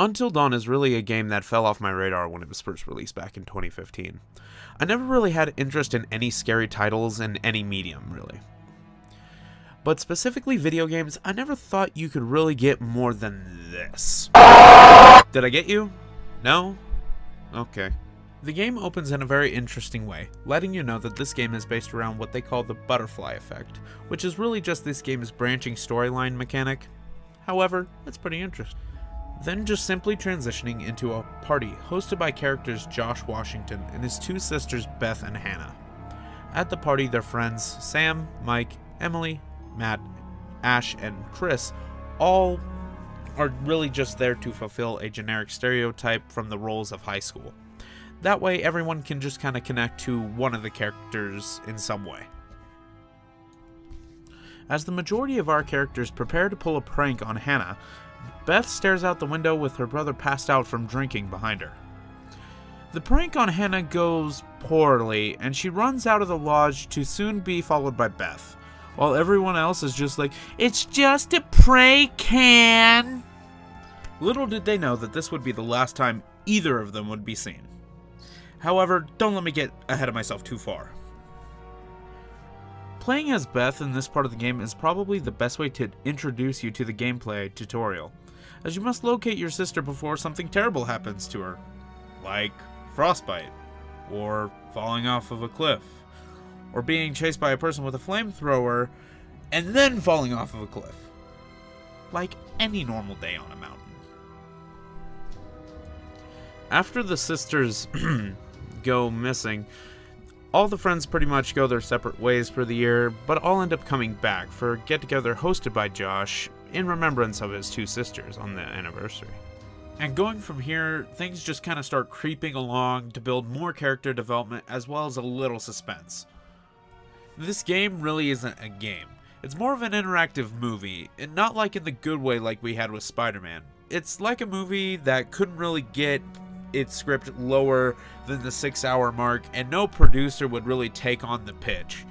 Until Dawn is really a game that fell off my radar when it was first released back in 2015. I never really had interest in any scary titles in any medium, really. But specifically video games, I never thought you could really get more than this. Did I get you? No? Okay. The game opens in a very interesting way, letting you know that this game is based around what they call the butterfly effect, which is really just this game's branching storyline mechanic. However, it's pretty interesting. Then just simply transitioning into a party hosted by characters Josh Washington and his two sisters Beth and Hannah. At the party, their friends Sam, Mike, Emily, Matt, Ash, and Chris all are really just there to fulfill a generic stereotype from the roles of high school. That way everyone can just kind of connect to one of the characters in some way. As the majority of our characters prepare to pull a prank on Hannah, Beth stares out the window with her brother passed out from drinking behind her. The prank on Hannah goes poorly, and she runs out of the lodge to soon be followed by Beth, while everyone else is just like, "It's just a prank, can." Little did they know that this would be the last time either of them would be seen. However, don't let me get ahead of myself too far. Playing as Beth in this part of the game is probably the best way to introduce you to the gameplay tutorial, as you must locate your sister before something terrible happens to her, like frostbite, or falling off of a cliff, or being chased by a person with a flamethrower, and then falling off of a cliff, like any normal day on a mountain. After the sisters go missing, all the friends pretty much go their separate ways for the year, but all end up coming back for a get-together hosted by Josh in remembrance of his two sisters on the anniversary. And going from here, things just kind of start creeping along to build more character development as well as a little suspense. This game really isn't a game. It's more of an interactive movie, and not like in the good way like we had with Spider-Man. It's like a movie that couldn't really get its script lower than the 6-hour mark, and no producer would really take on the pitch.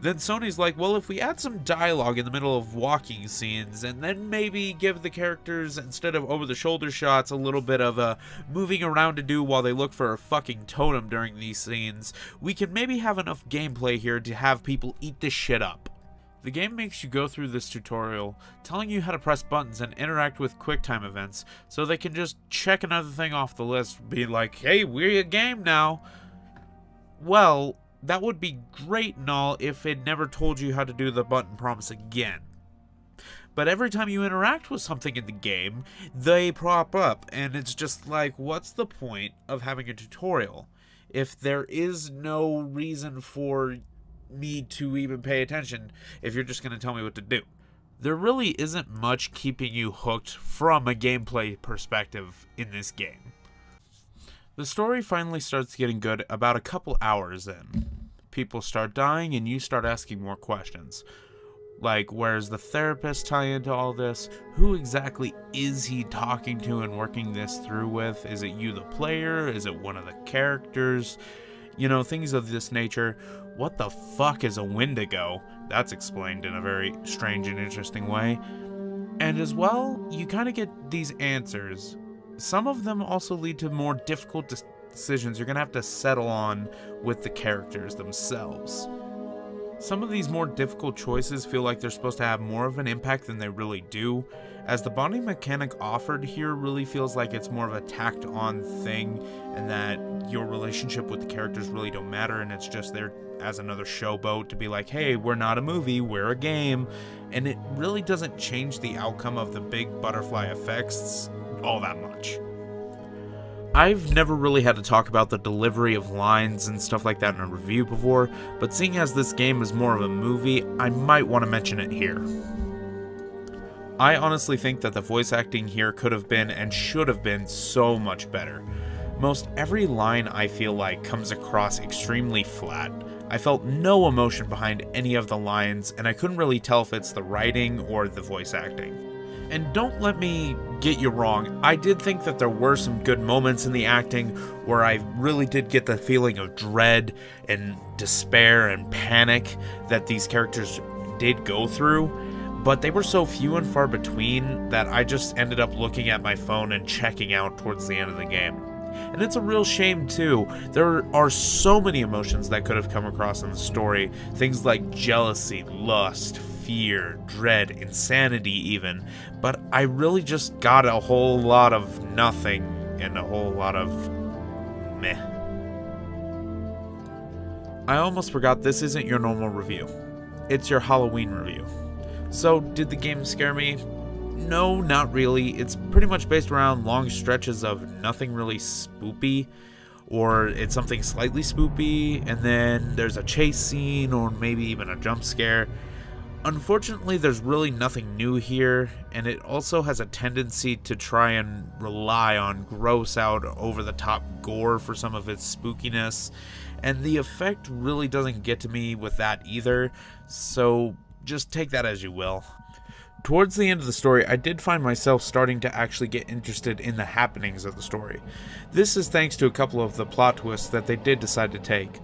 Then Sony's like, well, if we add some dialogue in the middle of walking scenes, and then maybe give the characters, instead of over-the-shoulder shots, a little bit of a moving around to do while they look for a fucking totem during these scenes, we can maybe have enough gameplay here to have people eat this shit up. The game makes you go through this tutorial, telling you how to press buttons and interact with QuickTime events, so they can just check another thing off the list, be like, hey, we're a game now. Well, that would be great and all if it never told you how to do the button prompts again. But every time you interact with something in the game, they prop up, and it's just like, what's the point of having a tutorial if there is no reason for me to even pay attention if you're just going to tell me what to do? There really isn't much keeping you hooked from a gameplay perspective in this game. The story finally starts getting good about a couple hours in. People start dying and you start asking more questions. Like, where's the therapist tie into all this? Who exactly is he talking to and working this through with? Is it you, the player? Is it one of the characters? You know, things of this nature. What the fuck is a Wendigo? That's explained in a very strange and interesting way. And as well, you kind of get these answers. Some of them also lead to more difficult decisions you're going to have to settle on with the characters themselves. Some of these more difficult choices feel like they're supposed to have more of an impact than they really do, as the bonding mechanic offered here really feels like it's more of a tacked on thing, and that your relationship with the characters really don't matter, and it's just there as another showboat to be like, hey, we're not a movie, we're a game, and it really doesn't change the outcome of the big butterfly effects all that much. I've never really had to talk about the delivery of lines and stuff like that in a review before, but seeing as this game is more of a movie, I might want to mention it here. I honestly think that the voice acting here could have been and should have been so much better. Most every line I feel like comes across extremely flat. I felt no emotion behind any of the lines, and I couldn't really tell if it's the writing or the voice acting. And don't let me get you wrong, I did think that there were some good moments in the acting where I really did get the feeling of dread and despair and panic that these characters did go through, but they were so few and far between that I just ended up looking at my phone and checking out towards the end of the game. And it's a real shame too. There are so many emotions that could have come across in the story, things like jealousy, lust, fear, dread, insanity even, but I really just got a whole lot of nothing and a whole lot of meh. I almost forgot this isn't your normal review. It's your Halloween review. So, did the game scare me? No, not really. It's pretty much based around long stretches of nothing really spoopy, or it's something slightly spoopy, and then there's a chase scene, or maybe even a jump scare. Unfortunately, there's really nothing new here, and it also has a tendency to try and rely on gross out, over-the-top gore for some of its spookiness, and the effect really doesn't get to me with that either, so just take that as you will. Towards the end of the story, I did find myself starting to actually get interested in the happenings of the story. This is thanks to a couple of the plot twists that they did decide to take.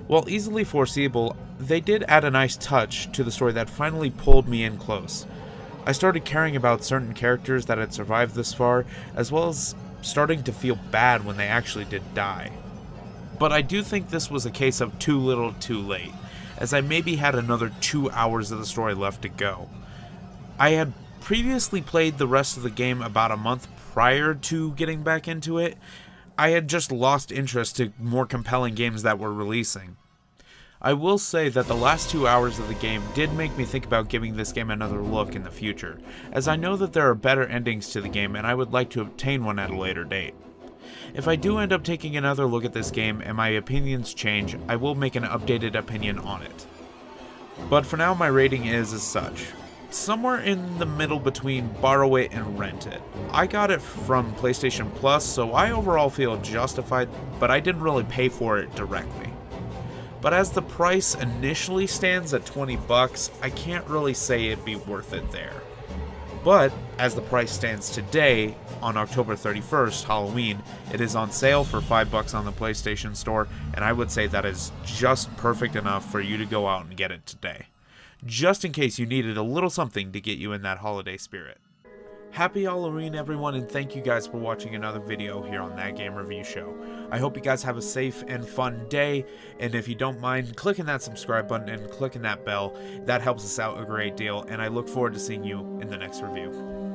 While easily foreseeable, they did add a nice touch to the story that finally pulled me in close. I started caring about certain characters that had survived this far, as well as starting to feel bad when they actually did die. But I do think this was a case of too little too late, as I maybe had another 2 hours of the story left to go. I had previously played the rest of the game about a month prior to getting back into it. I had just lost interest to more compelling games that were releasing. I will say that the last 2 hours of the game did make me think about giving this game another look in the future, as I know that there are better endings to the game and I would like to obtain one at a later date. If I do end up taking another look at this game and my opinions change, I will make an updated opinion on it. But for now, my rating is as such. Somewhere in the middle between borrow it and rent it. I got it from PlayStation Plus, so I overall feel justified, but I didn't really pay for it directly. But as the price initially stands at $20, I can't really say it'd be worth it there. But as the price stands today, on October 31st, Halloween, it is on sale for $5 on the PlayStation Store, and I would say that is just perfect enough for you to go out and get it today. Just in case you needed a little something to get you in that holiday spirit. Happy Halloween, everyone, and thank you guys for watching another video here on That Game Review Show. I hope you guys have a safe and fun day, and if you don't mind clicking that subscribe button and clicking that bell, that helps us out a great deal, and I look forward to seeing you in the next review.